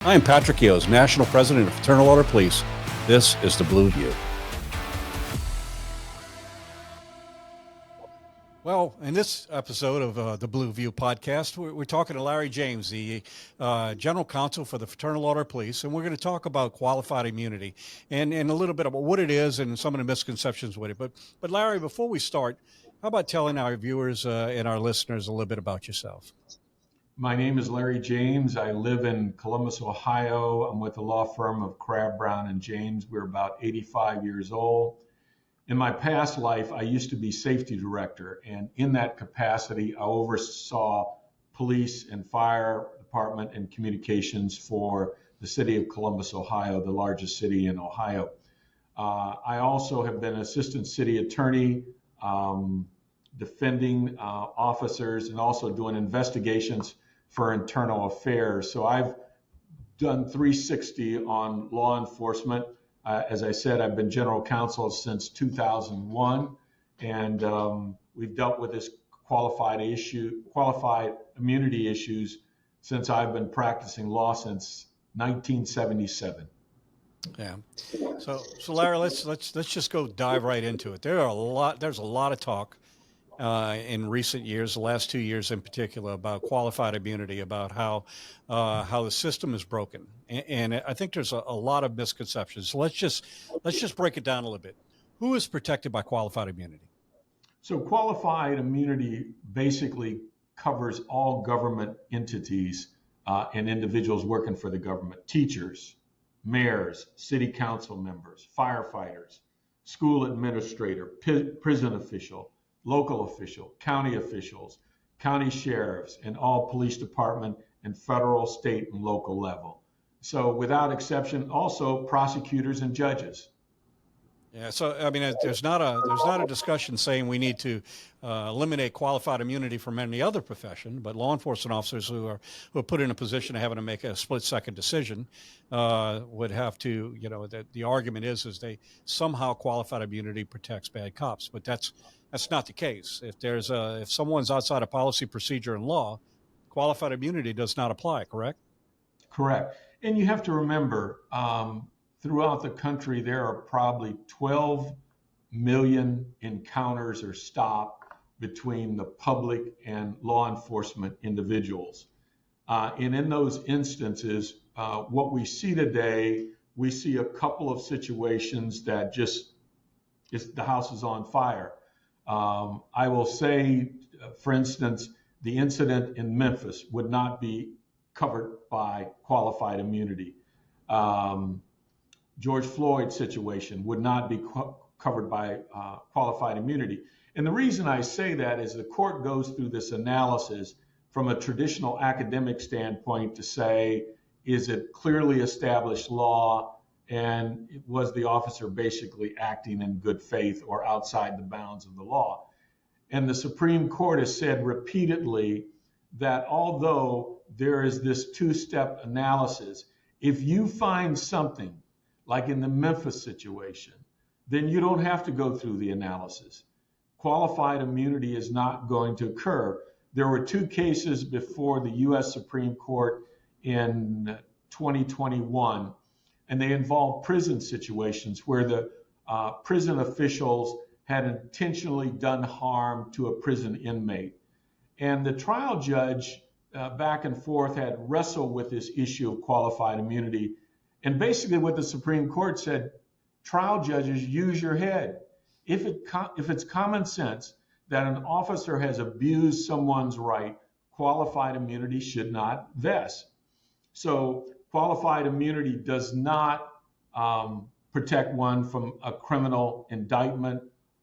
I am Patrick Yoes, National President of Fraternal Order Police. This is the Blue View. Well, in this episode of the Blue View podcast, we're talking to Larry James, the General Counsel for the Fraternal Order Police, and we're going to talk about qualified immunity and a little bit about what it is and some of the misconceptions with it. But Larry, before we start, how about telling our viewers and our listeners a little bit about yourself? My name is Larry James. I live in Columbus, Ohio. I'm with the law firm of Crabbe, Brown, and James. We're about 85 years old. In my past life, I used to be safety director, and in that capacity, I oversaw police and fire department and communications for the city of Columbus, Ohio, the largest city in Ohio. I also have been assistant city attorney, defending officers and also doing investigations for internal affairs. So I've done 360 on law enforcement. As I said, I've been general counsel since 2001, and we've dealt with this qualified immunity issues since I've been practicing law since 1977. Yeah. So Larry, let's just go dive right into it. There's a lot of talk in recent years, the last 2 years in particular, about qualified immunity, about how the system is broken, and I think there's a lot of misconceptions. So let's just break it down a little bit. Who is protected by qualified immunity? So qualified immunity basically covers all government entities and individuals working for the government: teachers, mayors, city council members, firefighters, school administrator, prison official, local official, county officials, county sheriffs, and all police department and federal, state, and local level. So without exception, also prosecutors and judges. Yeah, so I mean, there's not a discussion saying we need to eliminate qualified immunity from any other profession, but law enforcement officers who are put in a position of having to make a split-second decision would have to, the argument is they somehow qualified immunity protects bad cops, but that's not the case. If someone's outside of policy, procedure, and law, qualified immunity does not apply. Correct? Correct. And you have to remember, throughout the country, there are probably 12 million encounters or stop between the public and law enforcement individuals. And in those instances, what we see today, we see a couple of situations that the house is on fire. I will say, for instance, the incident in Memphis would not be covered by qualified immunity. George Floyd's situation would not be covered by qualified immunity. And the reason I say that is the court goes through this analysis from a traditional academic standpoint to say, is it clearly established law, and was the officer basically acting in good faith or outside the bounds of the law? And the Supreme Court has said repeatedly that although there is this two-step analysis, if you find something like in the Memphis situation, then you don't have to go through the analysis. Qualified immunity is not going to occur. There were two cases before the U.S. Supreme Court in 2021, and they involved prison situations where the prison officials had intentionally done harm to a prison inmate. And the trial judge back and forth had wrestled with this issue of qualified immunity. And basically what the Supreme Court said, trial judges, use your head. If it's common sense that an officer has abused someone's right, qualified immunity should not vest. So qualified immunity does not protect one from a criminal indictment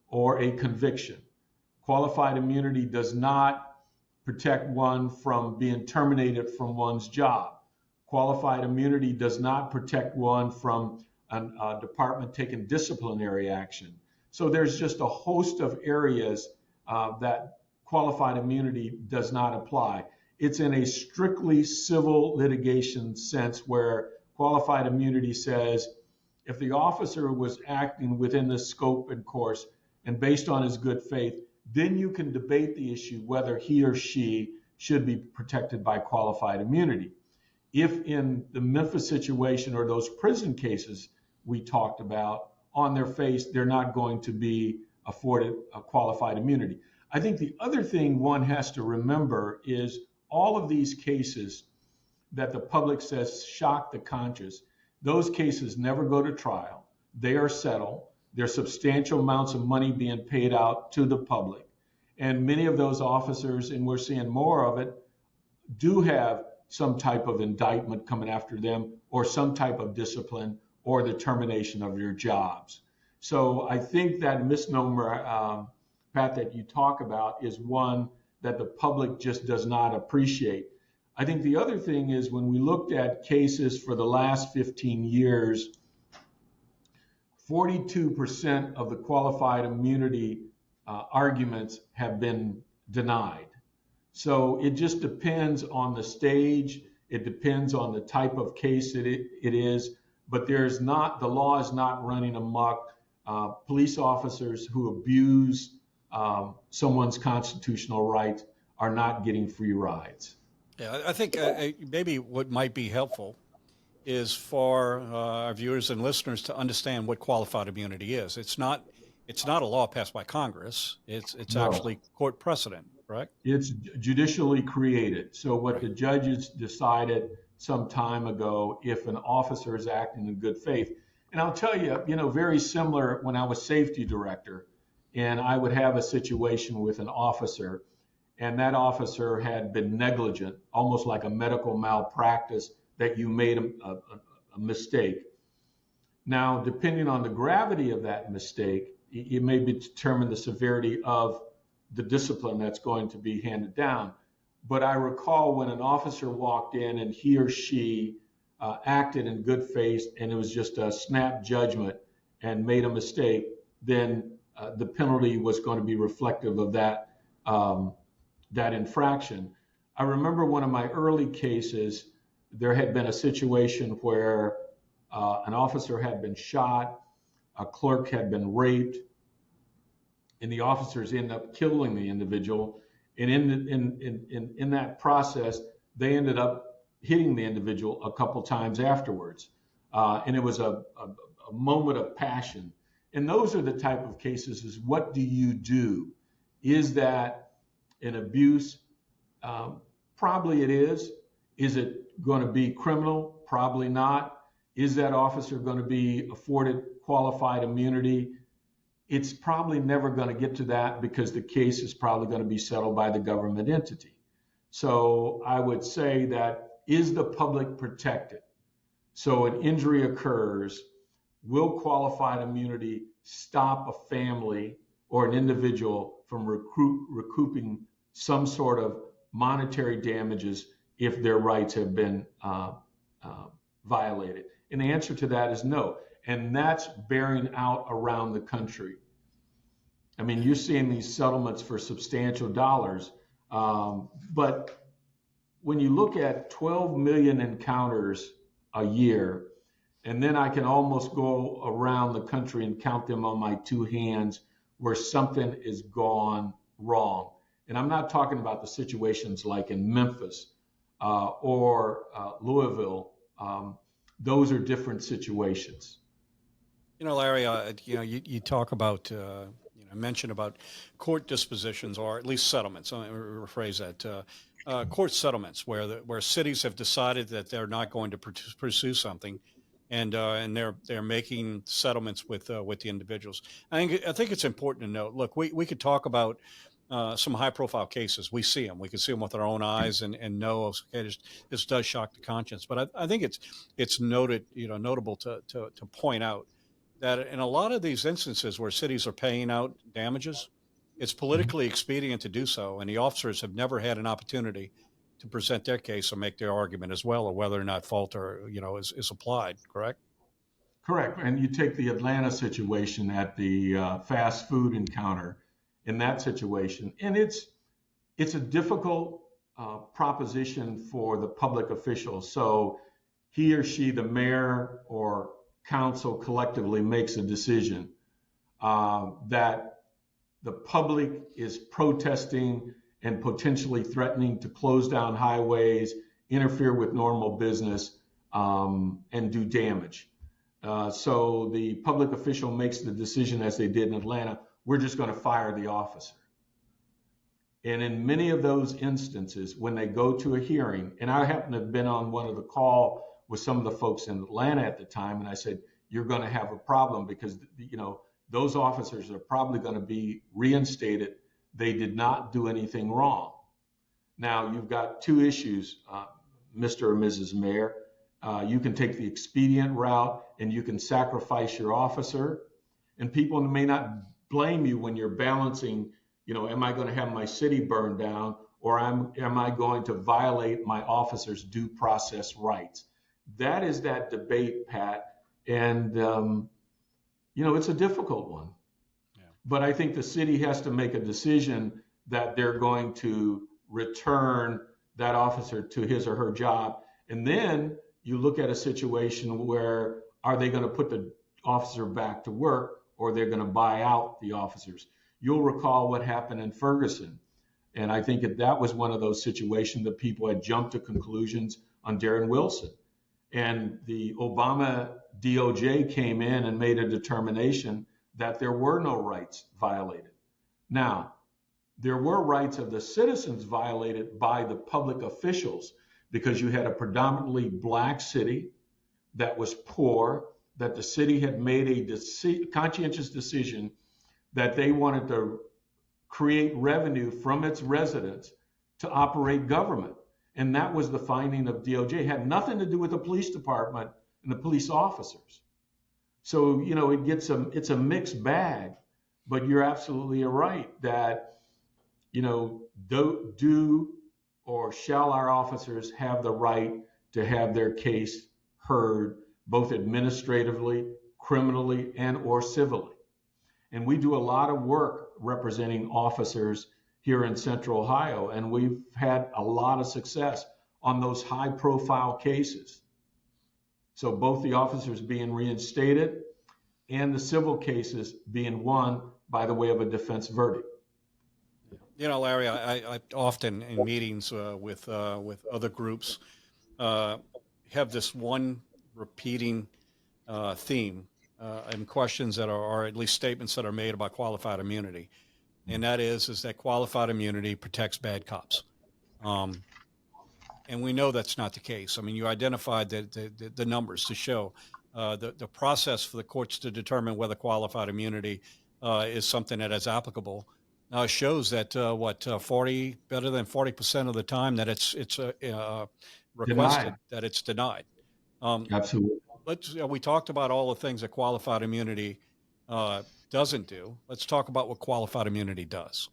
or a conviction. Qualified immunity does not protect one from being terminated from one's job. Qualified immunity does not protect one from a department taking disciplinary action. So there's just a host of areas that qualified immunity does not apply. It's in a strictly civil litigation sense where qualified immunity says if the officer was acting within the scope and course and based on his good faith, then you can debate the issue whether he or she should be protected by qualified immunity. if in the Memphis situation or those prison cases we talked about, on their face, they're not going to be afforded a qualified immunity. I think the other thing one has to remember is all of these cases that the public says shock the conscience, those cases never go to trial. They are settled. There's substantial amounts of money being paid out to the public. And many of those officers, and we're seeing more of it, do have some type of indictment coming after them or some type of discipline or the termination of their jobs. So I think that misnomer, Pat, that you talk about is one that the public just does not appreciate. I think the other thing is when we looked at cases for the last 15 years, 42% of the qualified immunity arguments have been denied. So it just depends on the stage. It depends on the type of case it is, but the law is not running amok. Police officers who abuse someone's constitutional rights are not getting free rides. Yeah, I think maybe what might be helpful is for our viewers and listeners to understand what qualified immunity is. It's not a law passed by Congress. It's No. actually court precedent, correct? It's judicially created. So what the judges decided some time ago, if an officer is acting in good faith, and I'll tell you, very similar when I was safety director, and I would have a situation with an officer, and that officer had been negligent, almost like a medical malpractice, that you made a mistake. Now, depending on the gravity of that mistake, it may determine the severity of the discipline that's going to be handed down. But I recall when an officer walked in and he or she acted in good faith and it was just a snap judgment and made a mistake, then the penalty was going to be reflective of that infraction. I remember one of my early cases, there had been a situation where an officer had been shot, a clerk had been raped, and the officers ended up killing the individual. And in that process, they ended up hitting the individual a couple times afterwards. And it was a moment of passion. And those are the type of cases is what do you do? Is that an abuse? Probably it is. Is it going to be criminal? Probably not. Is that officer going to be afforded qualified immunity? It's probably never going to get to that because the case is probably going to be settled by the government entity. So I would say that, is the public protected? So an injury occurs, will qualified immunity stop a family or an individual from recouping some sort of monetary damages if their rights have been violated? And the answer to that is no. And that's bearing out around the country. I mean, you're seeing these settlements for substantial dollars, but when you look at 12 million encounters a year, and then I can almost go around the country and count them on my two hands where something is gone wrong. And I'm not talking about the situations like in Memphis or Louisville. Those are different situations. Larry, you talk about, mention about court dispositions or at least settlements. Let me rephrase that. Court settlements where cities have decided that they're not going to pursue something, and they're making settlements with the individuals. I think it's important to note. Look, we could talk about some high-profile cases. We see them. We can see them with our own eyes and know, okay, this does shock the conscience. But I think it's notable to point out that in a lot of these instances where cities are paying out damages, it's politically expedient to do so, and the officers have never had an opportunity to present their case or make their argument as well, or whether or not fault is applied. Correct? Correct. And you take the Atlanta situation at the fast food encounter. In that situation, and it's a difficult proposition for the public official. So he or she, the mayor or council, collectively makes a decision that the public is protesting and potentially threatening to close down highways interfere with normal business, and do damage. So the public official makes the decision, as they did in Atlanta, we're just going to fire the officer. And in many of those instances, when they go to a hearing, and I happen to have been on one of the call with some of the folks in Atlanta at the time, and I said, you're going to have a problem because, those officers are probably going to be reinstated. They did not do anything wrong. Now, you've got two issues, Mr. or Mrs. Mayor. You can take the expedient route and you can sacrifice your officer. And people may not blame you when you're balancing, am I going to have my city burned down, or am I going to violate my officer's due process rights? That is that debate, Pat. And, it's a difficult one. Yeah. But I think the city has to make a decision that they're going to return that officer to his or her job. And then you look at a situation where, are they going to put the officer back to work, or they're going to buy out the officers? You'll recall what happened in Ferguson. And I think that was one of those situations that people had jumped to conclusions on Darren Wilson. And the Obama DOJ came in and made a determination that there were no rights violated. Now, there were rights of the citizens violated by the public officials, because you had a predominantly black city that was poor, that the city had made a conscientious decision that they wanted to create revenue from its residents to operate government. And that was the finding of DOJ. It had nothing to do with the police department and the police officers. So, it's a mixed bag, but you're absolutely right that, do or shall our officers have the right to have their case heard, both administratively, criminally, and or civilly. And we do a lot of work representing officers here in Central Ohio, and we've had a lot of success on those high-profile cases. So both the officers being reinstated and the civil cases being won by the way of a defense verdict. Larry, I often in meetings with other groups have this one repeating theme and questions that are, or at least statements that are made about qualified immunity. And that is that qualified immunity protects bad cops. And we know that's not the case. I mean, you identified the numbers to show the process for the courts to determine whether qualified immunity is something that is applicable. Shows that better than 40% of the time that it's requested, denied. That it's denied. Absolutely. We talked about all the things that qualified immunity doesn't do. Let's talk about what qualified immunity does.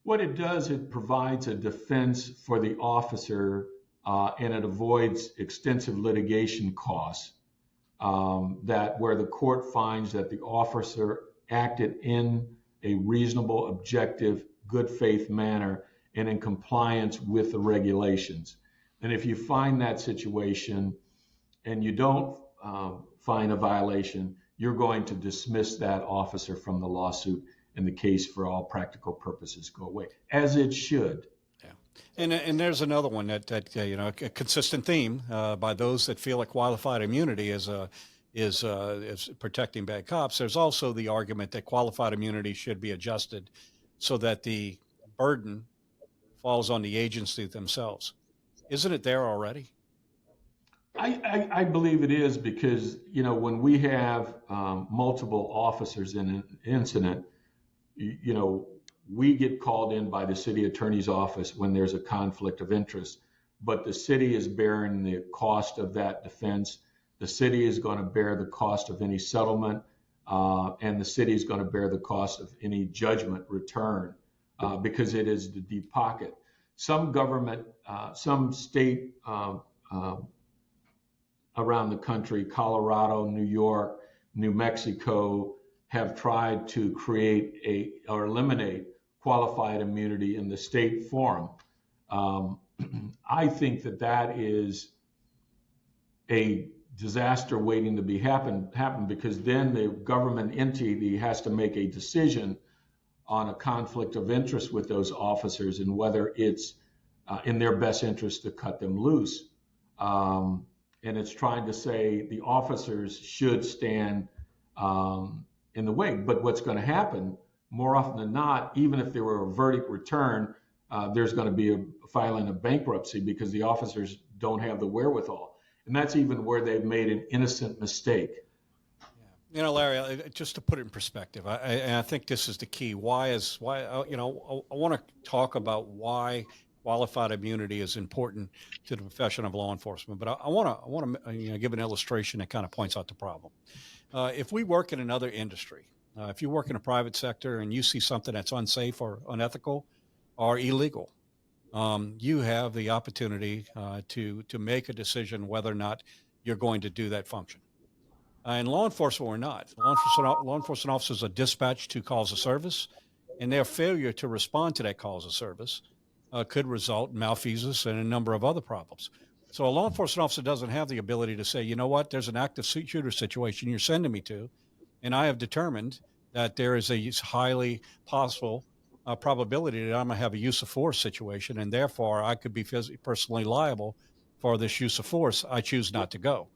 What it does, it provides a defense for the officer, and it avoids extensive litigation costs. That where the court finds that the officer acted in a reasonable, objective, good faith manner and in compliance with the regulations. And if you find that situation and you don't find a violation, you're going to dismiss that officer from the lawsuit, and the case for all practical purposes go away, as it should. Yeah. And there's another one that a consistent theme by those that feel like qualified immunity is protecting bad cops. There's also the argument that qualified immunity should be adjusted so that the burden falls on the agency themselves. Isn't it there already? I believe it is, because, when we have multiple officers in an incident, we get called in by the city attorney's office when there's a conflict of interest, but the city is bearing the cost of that defense. The city is going to bear the cost of any settlement, and the city is going to bear the cost of any judgment return, because it is the deep pocket. Some government, some state around the country, Colorado, New York, New Mexico, have tried to create or eliminate qualified immunity in the state forum. I think that is a disaster waiting to happen, because then the government entity has to make a decision on a conflict of interest with those officers and whether it's in their best interest to cut them loose. And it's trying to say the officers should stand in the way. But what's going to happen more often than not, even if there were a verdict return, there's going to be a filing of bankruptcy because the officers don't have the wherewithal. And that's even where they've made an innocent mistake. You know, Larry, just to put it in perspective, I think this is the key. I want to talk about why qualified immunity is important to the profession of law enforcement. But I want to give an illustration that kind of points out the problem. If we work in another industry, if you work in a private sector and you see something that's unsafe or unethical or illegal, you have the opportunity to make a decision whether or not you're going to do that function. In law enforcement, we're not. Law enforcement officers are dispatched to calls of service, and their failure to respond to that calls of service could result in malfeasance and a number of other problems. So a law enforcement officer doesn't have the ability to say, you know what, there's an active shooter situation you're sending me to, and I have determined that there is a highly possible probability that I'm going to have a use of force situation, and therefore I could be personally liable for this use of force. I choose not to go.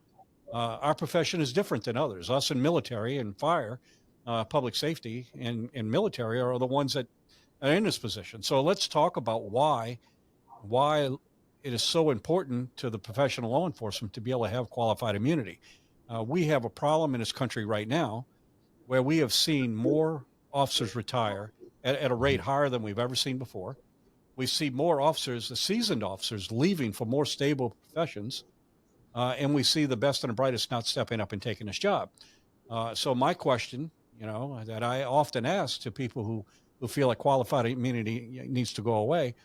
Our profession is different than others. Us in military and fire, public safety and military are the ones that are in this position. So let's talk about why it is so important to the professional law enforcement to be able to have qualified immunity. We have a problem in this country right now where we have seen more officers retire at a rate higher than we've ever seen before. We see more officers, the seasoned officers, leaving for more stable professions. And we see the best and the brightest not stepping up and taking this job. So my question, that I often ask to people who feel like qualified immunity needs to go away,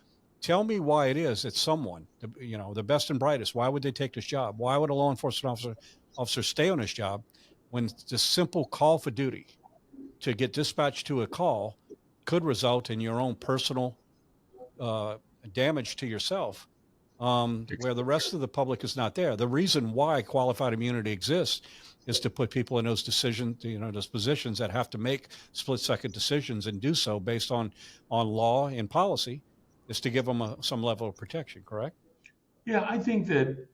tell me why it is that someone, the best and brightest, why would they take this job? Why would a law enforcement officer stay on this job when the simple call for duty to get dispatched to a call could result in your own personal damage to yourself? Where the rest of the public is not there. The reason why qualified immunity exists is to put people in those decisions, those positions that have to make split-second decisions and do so based on law and policy, is to give them some level of protection, correct? Yeah, I think that,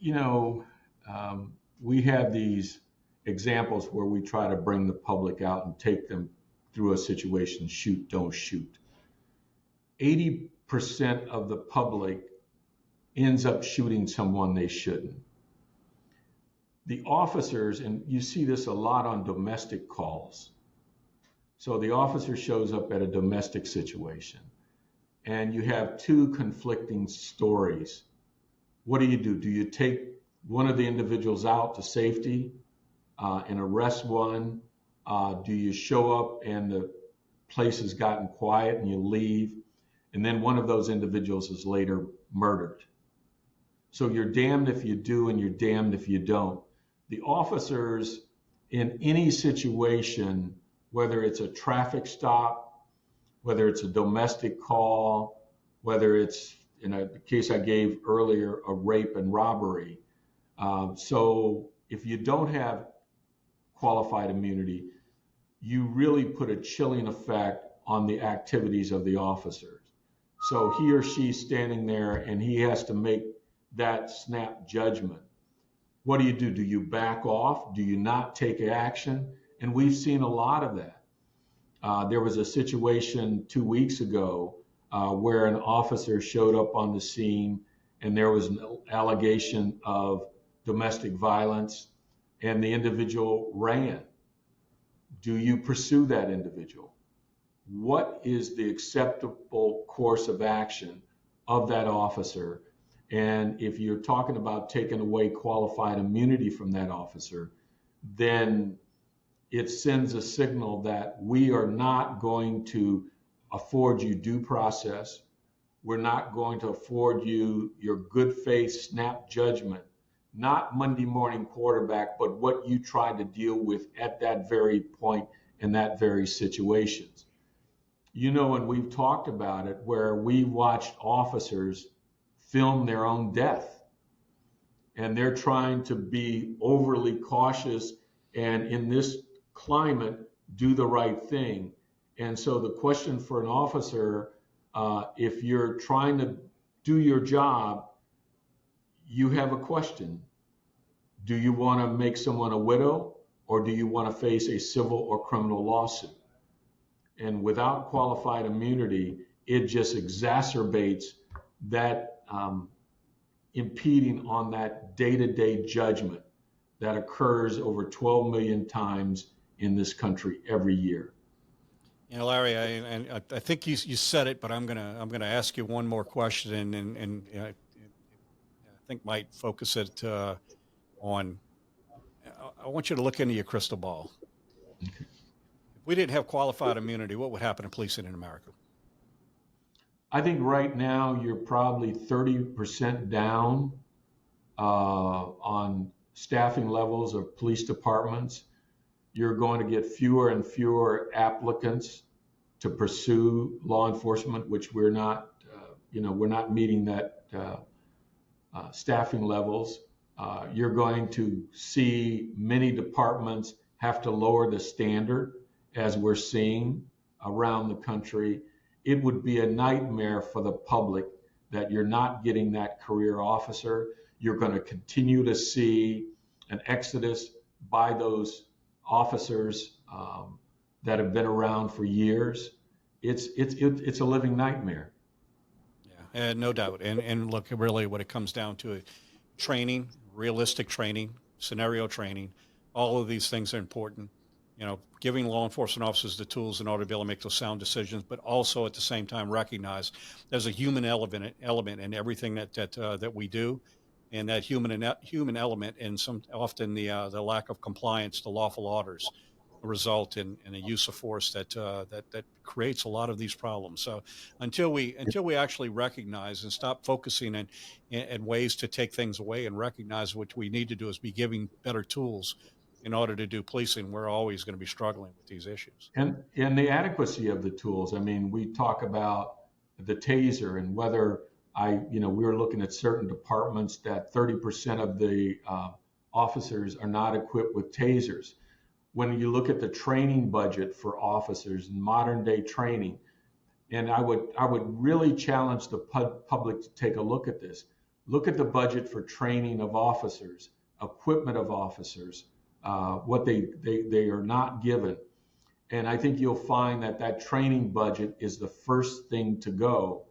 we have these examples where we try to bring the public out and take them through a situation, shoot, don't shoot. 80% of the public ends up shooting someone they shouldn't. The officers, and you see this a lot on domestic calls. So the officer shows up at a domestic situation and you have two conflicting stories. What do? Do you take one of the individuals out to safety and arrest one? Do you show up and the place has gotten quiet and you leave? And then one of those individuals is later murdered. So you're damned if you do and you're damned if you don't. The officers in any situation, whether it's a traffic stop, whether it's a domestic call, whether it's, in a case I gave earlier, a rape and robbery. So if you don't have qualified immunity, you really put a chilling effect on the activities of the officers. So he or she's standing there and he has to make that snap judgment. What do? Do you back off? Do you not take action? And we've seen a lot of that. There was a situation 2 weeks ago where an officer showed up on the scene and there was an allegation of domestic violence and the individual ran. Do you pursue that individual? What is the acceptable course of action of that officer? And if you're talking about taking away qualified immunity from that officer, then it sends a signal that we are not going to afford you due process. We're not going to afford you your good faith snap judgment, not Monday morning quarterback, but what you tried to deal with at that very point in that very situations. And we've talked about it where we watched officers film their own death and they're trying to be overly cautious and in this climate do the right thing. And so the question for an officer, if you're trying to do your job, you have a question. Do you want to make someone a widow, or do you want to face a civil or criminal lawsuit? And without qualified immunity, it just exacerbates that impeding on that day-to-day judgment that occurs over 12 million times in this country every year. You know, Larry, I think you said it, but I'm gonna ask you one more question, and I think might focus it on. I want you to look into your crystal ball. Okay. If we didn't have qualified immunity, what would happen to policing in America? I think right now you're probably 30% down on staffing levels of police departments. You're going to get fewer and fewer applicants to pursue law enforcement, which we're not meeting that staffing levels. You're going to see many departments have to lower the standard, as we're seeing around the country. It would be a nightmare for the public that you're not getting that career officer. You're going to continue to see an exodus by those officers that have been around for years. It's a living nightmare. Yeah, and no doubt. And look, really, what it comes down to, training, realistic training, scenario training. All of these things are important. You know, giving law enforcement officers the tools in order to be able to make those sound decisions, but also at the same time recognize there's a human element in everything that we do, and that human element, and often the lack of compliance to lawful orders, result in a use of force that creates a lot of these problems. So until we actually recognize and stop focusing in ways to take things away and recognize what we need to do is be giving better tools in order to do policing, we're always going to be struggling with these issues. And the adequacy of the tools. I mean, we talk about the taser and whether we were looking at certain departments that 30% of the officers are not equipped with tasers. When you look at the training budget for officers in modern day training, and I would really challenge the public to take a look at this. Look at the budget for training of officers, equipment of officers, what they are not given. And I think you'll find that training budget is the first thing to go,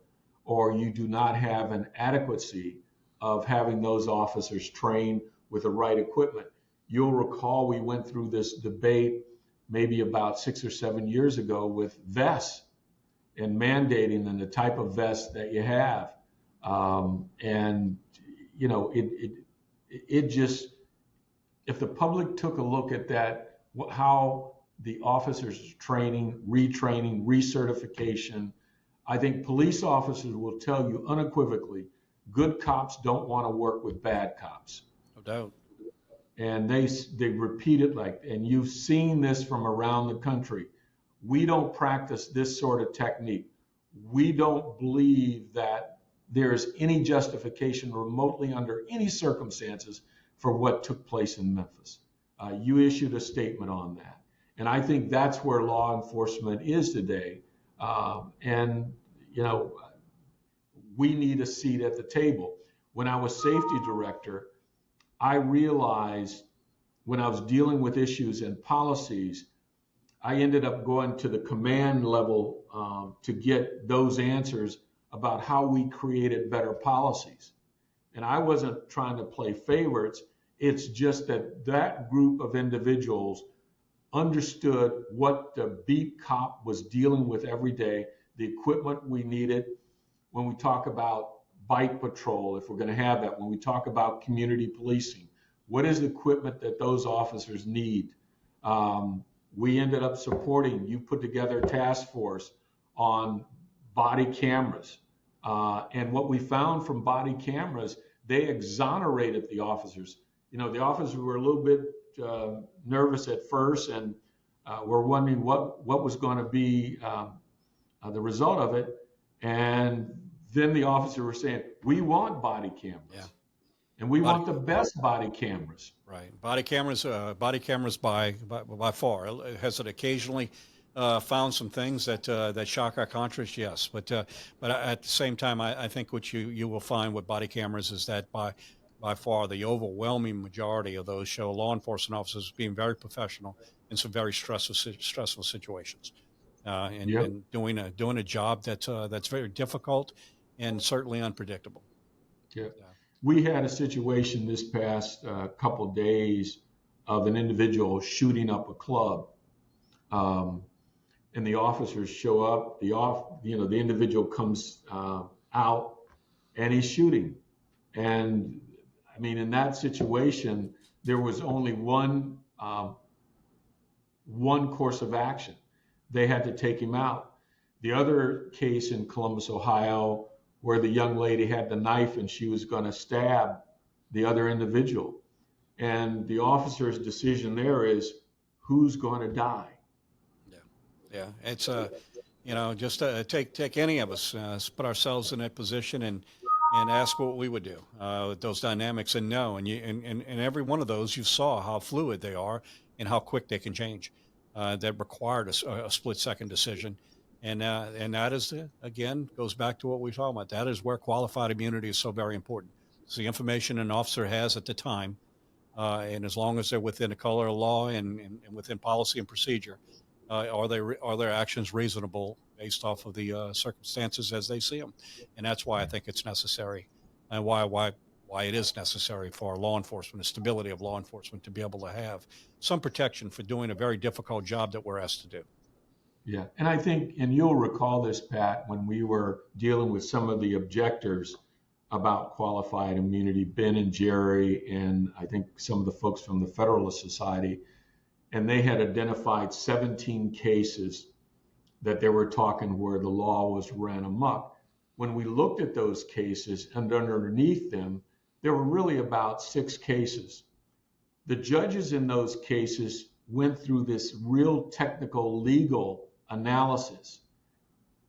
or you do not have an adequacy of having those officers trained with the right equipment. You'll recall we went through this debate maybe about 6 or 7 years ago with vests and mandating and the type of vest that you have. It just, if the public took a look at that, how the officers training, retraining, recertification, I think police officers will tell you unequivocally, good cops don't want to work with bad cops. No doubt. And they repeat it and you've seen this from around the country. We don't practice this sort of technique. We don't believe that there is any justification remotely under any circumstances for what took place in Memphis. You issued a statement on that. And I think that's where law enforcement is today. We need a seat at the table. When I was safety director, I realized when I was dealing with issues and policies, I ended up going to the command level to get those answers about how we created better policies. And I wasn't trying to play favorites. It's just that group of individuals understood what the beat cop was dealing with every day, the equipment we needed. When we talk about bike patrol, if we're going to have that, when we talk about community policing, what is the equipment that those officers need? We ended up supporting, you put together a task force on body cameras. And what we found from body cameras, they exonerated the officers. The officers were a little bit nervous at first and were wondering what was going to be the result of it. And then the officers were saying, we want body cameras. Yeah. And we want the best body cameras. Right. Body cameras by far. Has it occasionally found some things that shock our conscience, yes. But at the same time, I think what you will find with body cameras is that by far the overwhelming majority of those show law enforcement officers being very professional in some very stressful situations, and doing a job that's very difficult and certainly unpredictable. Yeah. We had a situation this past couple days of an individual shooting up a club. And the officers show up, the individual comes out and he's shooting. And I mean, in that situation, there was only one course of action. They had to take him out. The other case in Columbus, Ohio, where the young lady had the knife and she was going to stab the other individual. And the officer's decision there is who's going to die. Yeah, it's just take any of us, put ourselves in that position and ask what we would do with those dynamics, and know, and every one of those you saw how fluid they are and how quick they can change. That required a split-second decision, and that is again goes back to what we were talking about. That is where qualified immunity is so very important. It's the information an officer has at the time, and as long as they're within the color of law and within policy and procedure. Are their actions reasonable based off of the circumstances as they see them? And that's why I think it's necessary, and why it is necessary for law enforcement, the stability of law enforcement, to be able to have some protection for doing a very difficult job that we're asked to do. Yeah, and I think, and you'll recall this, Pat, when we were dealing with some of the objectors about qualified immunity, Ben and Jerry, and I think some of the folks from the Federalist Society, and they had identified 17 cases that they were talking where the law was ran amok. When we looked at those cases and underneath them, there were really about 6 cases. The judges in those cases went through this real technical legal analysis.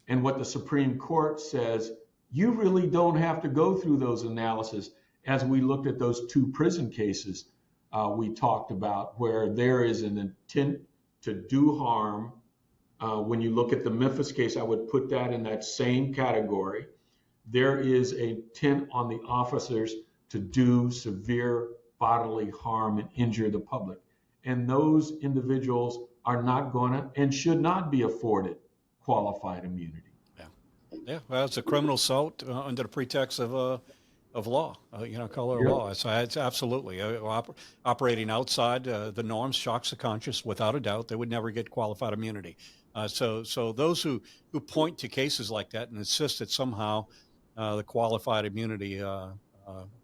And what the Supreme Court says, you really don't have to go through those analyses. As we looked at those 2 prison cases, we talked about where there is an intent to do harm. When you look at the Memphis case, I would put that in that same category. There is a intent on the officers to do severe bodily harm and injure the public. And those individuals are not going to and should not be afforded qualified immunity. Yeah. Well, it's a criminal assault under the pretext of law, color of law. So it's absolutely operating outside the norms shocks the conscience without a doubt. They would never get qualified immunity. So those who point to cases like that and insist that somehow the qualified immunity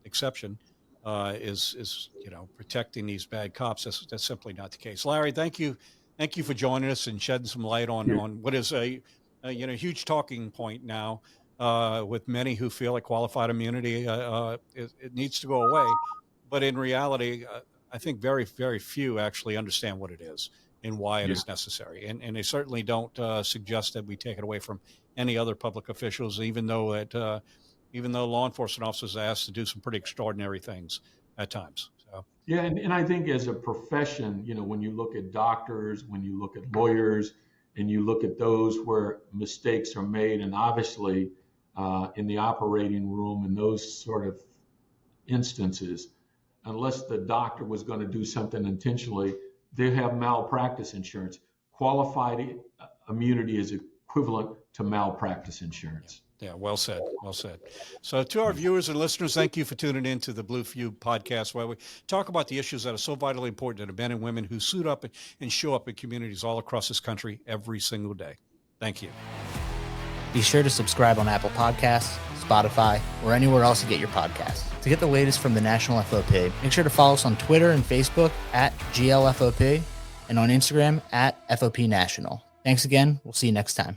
exception is protecting these bad cops, that's simply not the case. Larry, thank you for joining us and shedding some light on what is a huge talking point now. With many who feel like qualified immunity, it needs to go away. But in reality, I think very, very few actually understand what it is and why it is necessary. And they certainly don't suggest that we take it away from any other public officials, even though law enforcement officers are asked to do some pretty extraordinary things at times. So. Yeah, and I think as a profession, when you look at doctors, when you look at lawyers, and you look at those where mistakes are made, and obviously in the operating room and those sort of instances, unless the doctor was going to do something intentionally, they have malpractice insurance. Qualified immunity is equivalent to malpractice insurance. Yeah, well said. Well said. So to our viewers and listeners, thank you for tuning in to the Blue View podcast, where we talk about the issues that are so vitally important to the men and women who suit up and show up in communities all across this country every single day. Thank you. Be sure to subscribe on Apple Podcasts, Spotify, or anywhere else you get your podcasts. To get the latest from the National FOP, make sure to follow us on Twitter and Facebook at GLFOP and on Instagram at FOP National. Thanks again. We'll see you next time.